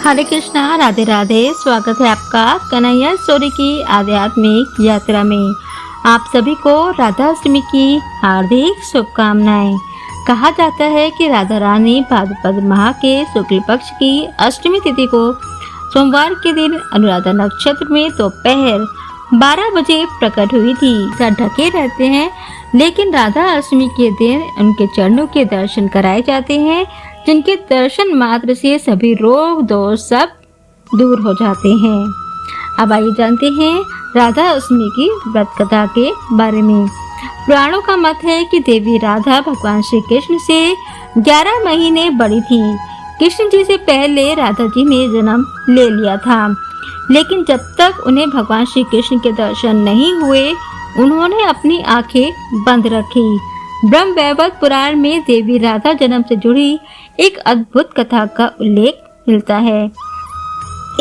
हरे कृष्णा, राधे राधे। स्वागत है आपका कन्हैया स्टोरी की आध्यात्मिक यात्रा में। आप सभी को राधा अष्टमी की हार्दिक शुभकामनाएं। कहा जाता है कि राधा रानी भाद्रपद माह के शुक्ल पक्ष की अष्टमी तिथि को सोमवार के दिन अनुराधा नक्षत्र में दोपहर 12 बजे प्रकट हुई थी। ढके रहते हैं, लेकिन राधा अष्टमी के दिन उनके चरणों के दर्शन कराए जाते हैं, जिनके दर्शन मात्र से सभी रोग दोष सब दूर हो जाते हैं। अब आइए जानते हैं राधा अष्टमी की व्रत कथा के बारे में। पुराणों का मत है कि देवी राधा भगवान श्री कृष्ण से 11 महीने बड़ी थी। कृष्ण जी से पहले राधा जी ने जन्म ले लिया था, लेकिन जब तक उन्हें भगवान श्री कृष्ण के दर्शन नहीं हुए, उन्होंने अपनी आंखें बंद रखी। ब्रह्म वैवर्त पुराण में देवी राधा जन्म से जुड़ी एक अद्भुत कथा का उल्लेख मिलता है।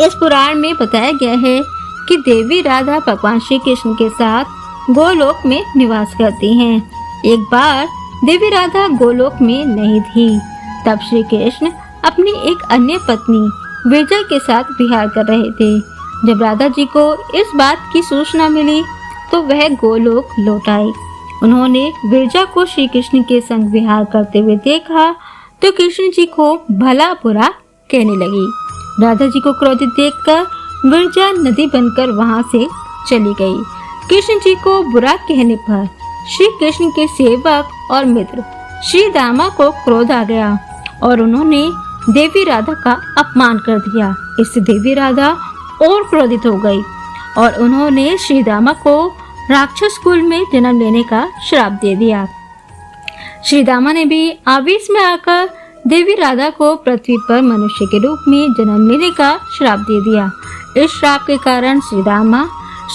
इस पुराण में बताया गया है कि देवी राधा भगवान श्री कृष्ण के साथ गोलोक में निवास करती हैं। एक बार देवी राधा गोलोक में नहीं थी, तब श्री कृष्ण अपनी एक अन्य पत्नी विरजा के साथ विहार कर रहे थे। जब राधा जी को इस बात की सूचना मिली तो वह गोलोक लौट आई। उन्होंने विरजा को श्री कृष्ण के संग विहार करते हुए देखा तो कृष्ण जी को भला बुरा कहने लगी। राधा जी को क्रोधित देखकर विरजा नदी बनकर वहां से चली गई। कृष्ण जी को बुरा कहने पर श्री कृष्ण के सेवक और मित्र श्री दामा को क्रोध आ गया और उन्होंने देवी राधा का अपमान कर दिया। इससे देवी राधा और क्रोधित हो गई और उन्होंने श्री दामा को राक्षस कुल में जन्म लेने का श्राप दे दिया। श्री दामा ने भी आवेश में आकर देवी राधा को पृथ्वी पर मनुष्य के रूप में जन्म लेने का श्राप दे दिया। इस श्राप के कारण श्री दामा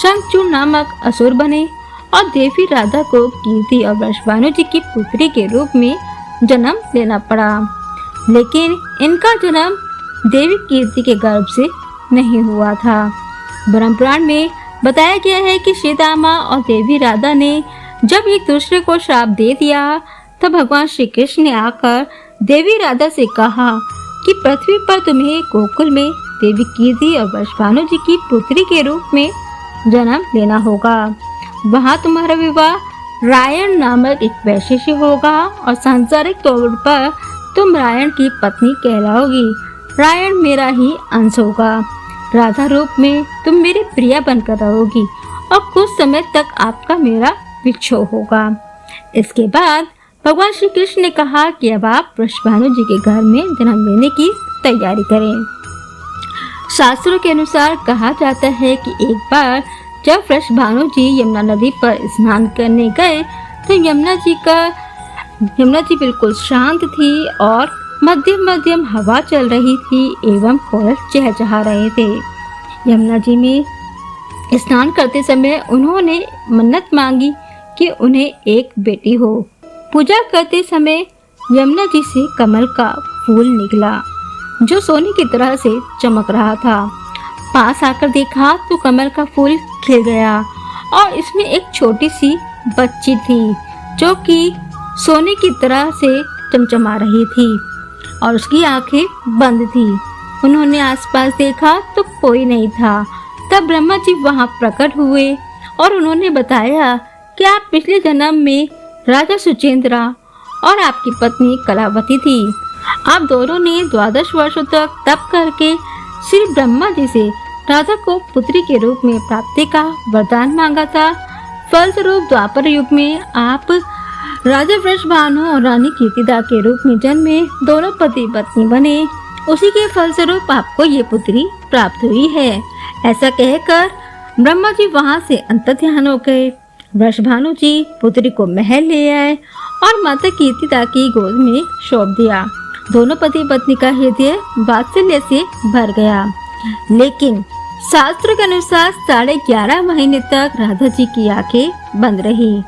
शंखचूड़ नामक असुर बने और देवी राधा को कीर्ति और वृषभानु जी की पुत्री के रूप में जन्म लेना पड़ा। लेकिन इनका जन्म देवी कीर्ति के गर्भ से नहीं हुआ था। ब्रह्म पुराण में बताया गया है कि श्री दामा और देवी राधा ने जब एक दूसरे को श्राप दे दिया, तब भगवान श्री कृष्ण ने आकर देवी राधा से कहा कि पृथ्वी पर तुम्हें गोकुल में देवी कीर्ति और वृषभानु जी की पुत्री के रूप में जन्म लेना होगा। वहाँ तुम्हारा विवाह रायण नामक एक वैश्य से होगा और सांसारिक तौर पर तुम रायण की पत्नी कहलाओगी। रायण मेरा ही अंश होगा। राधा रूप में तुम मेरी प्रिया बनकर रहोगी और कुछ समय तक आपका मेरा विच्छोह होगा। इसके बाद भगवान श्री कृष्ण ने कहा कि अब आप वृषभानु जी के घर में जन्म लेने की तैयारी करें। शास्त्रों के अनुसार कहा जाता है कि एक बार जब वृषभानु जी यमुना नदी पर स्नान करने गए तो यमुना जी बिल्कुल शांत थी और मध्यम मध्यम हवा चल रही थी एवं कोयल चहचहा रहे थे। यमुना जी में स्नान करते समय उन्होंने मन्नत मांगी कि उन्हें एक बेटी हो। पूजा करते समय यमुना जी से कमल का फूल निकला जो सोने की तरह से चमक रहा था। पास आकर देखा तो कमल का फूल खिल गया और इसमें एक छोटी सी बच्ची थी जो कि सोने की तरह से चमचमा रही थी और उसकी आंखें बंद थी। उन्होंने आसपास देखा तो कोई नहीं था। तब ब्रह्मा जी वहां प्रकट हुए और उन्होंने बताया कि आप पिछले जन्म में राजा सुचेंद्रा और आपकी पत्नी कलावती थी। आप दोनों ने 12 वर्षों तक तप करके श्री ब्रह्मा जी से राधा को पुत्री के रूप में प्राप्ति का वरदान मांगा था। फलस्वरूप द्वापर युग में आप राजा वृषभानु और रानी कीर्तिदा के रूप में जन्मे, दोनों पति पत्नी बने। उसी के फलस्वरूप आपको ये पुत्री प्राप्त हुई है। ऐसा कहकर ब्रह्मा जी वहां से अंतर्ध्यान हो गए। वृषभानु जी पुत्री को महल ले आए और माता कीर्तिदा की गोद में सौंप दिया। दोनों पति पत्नी का हृदय वात्सल्य से भर गया। लेकिन शास्त्र के अनुसार 11.5 महीने तक राधा जी की आंखें बंद रही।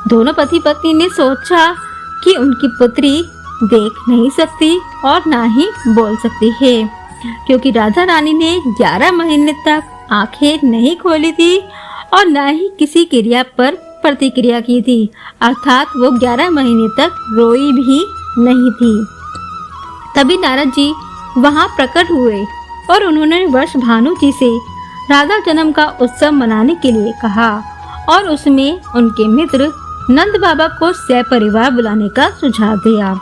दोनों पति पत्नी ने सोचा कि उनकी पुत्री देख नहीं सकती और ना ही बोल सकती है, क्योंकि राधा रानी ने 11 महीने तक आंखें नहीं खोली थी और ना ही किसी क्रिया पर प्रतिक्रिया की थी, अर्थात वो 11 महीने तक रोई भी नहीं थी। तभी नारद जी वहां प्रकट हुए और उन्होंने वृषभानु जी से राधा जन्म का उत्सव मनाने के लिए कहा और उसमें उनके मित्र नंद बाबा को सपरिवार बुलाने का सुझाव दिया।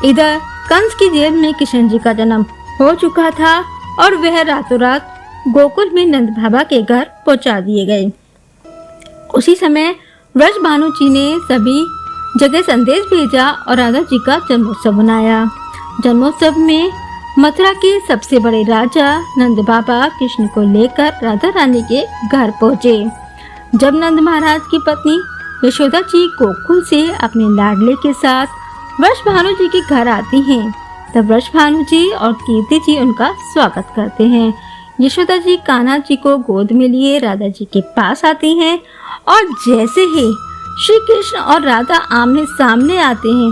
इधर कंस की जेल में किशन जी का जन्म हो चुका था और वह रातों रात गोकुल में नंद बाबा के घर पहुंचा दिए गए। उसी समय वृषभानु जी ने सभी जगह संदेश भेजा और राधा जी का जन्मोत्सव मनाया। जन्मोत्सव में मथुरा के सबसे बड़े राजा नंद बाबा कृष्ण को लेकर राधा रानी के घर पहुंचे। जब नंद महाराज की पत्नी यशोदा जी गोकुल से अपने लाडले के साथ वृषभानु जी के घर आती हैं, तब वृषभानु जी और कीर्ति जी उनका स्वागत करते हैं। यशोदा जी कान्हा जी को गोद में लिए राधा जी के पास आती हैं और जैसे ही श्री कृष्ण और राधा आमने सामने आते हैं,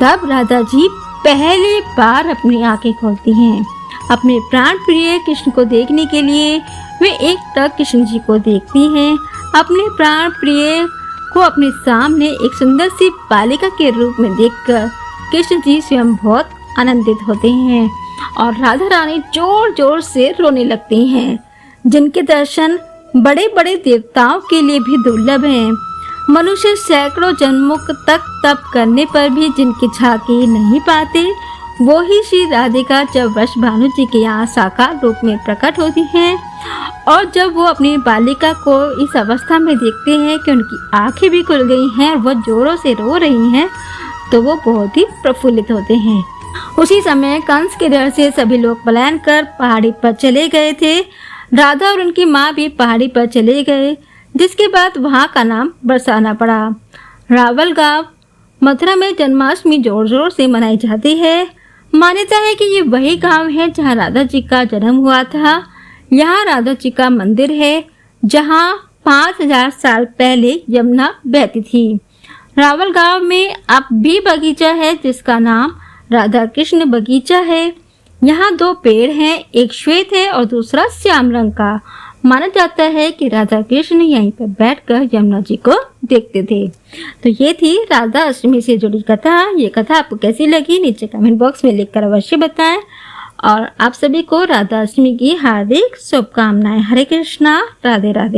तब राधा जी पहली बार अपनी आंखें खोलती हैं। अपने प्राण प्रिय कृष्ण को देखने के लिए वे एक टक कृष्ण जी को देखती हैं। अपने प्राण प्रिय को अपने सामने एक सुंदर सी बालिका के रूप में देखकर कृष्ण जी स्वयं बहुत आनंदित होते हैं और राधा रानी जोर जोर से रोने लगती हैं, जिनके दर्शन बड़े बड़े देवताओं के लिए भी दुर्लभ हैं। मनुष्य सैकड़ों जन्मों तक तप करने पर भी जिनकी झांकी नहीं पाते, वो ही श्री राधिका जब वृषभानु जी के यहाँ साकार रूप में प्रकट होती हैं और जब वो अपनी बालिका को इस अवस्था में देखते हैं कि उनकी आंखें भी खुल गई हैं और वो जोरों से रो रही हैं, तो वो बहुत ही प्रफुल्लित होते हैं। उसी समय कंस के डर से सभी लोग पलायन कर पहाड़ी पर चले गए थे। राधा और उनकी माँ भी पहाड़ी पर चले गए, जिसके बाद वहाँ का नाम बरसाना पड़ा। रावल गांव मथुरा में जन्माष्टमी जोर जोर से मनाई जाती है। मान्यता है कि ये वही गांव है जहाँ राधा जी का जन्म हुआ था। यहाँ राधा जी का मंदिर है, जहाँ 5000 साल पहले यमुना बहती थी। रावल गांव में अब भी बगीचा है जिसका नाम राधा कृष्ण बगीचा है। यहाँ 2 पेड़ हैं, एक श्वेत है और दूसरा श्याम रंग का। माना जाता है कि राधा कृष्ण यहीं पर बैठकर यमुना जी को देखते थे। तो ये थी राधा अष्टमी से जुड़ी कथा। ये कथा आपको कैसी लगी नीचे कमेंट बॉक्स में लिखकर अवश्य बताएं और आप सभी को राधा अष्टमी की हार्दिक शुभकामनाएं। हरे कृष्णा, राधे राधे।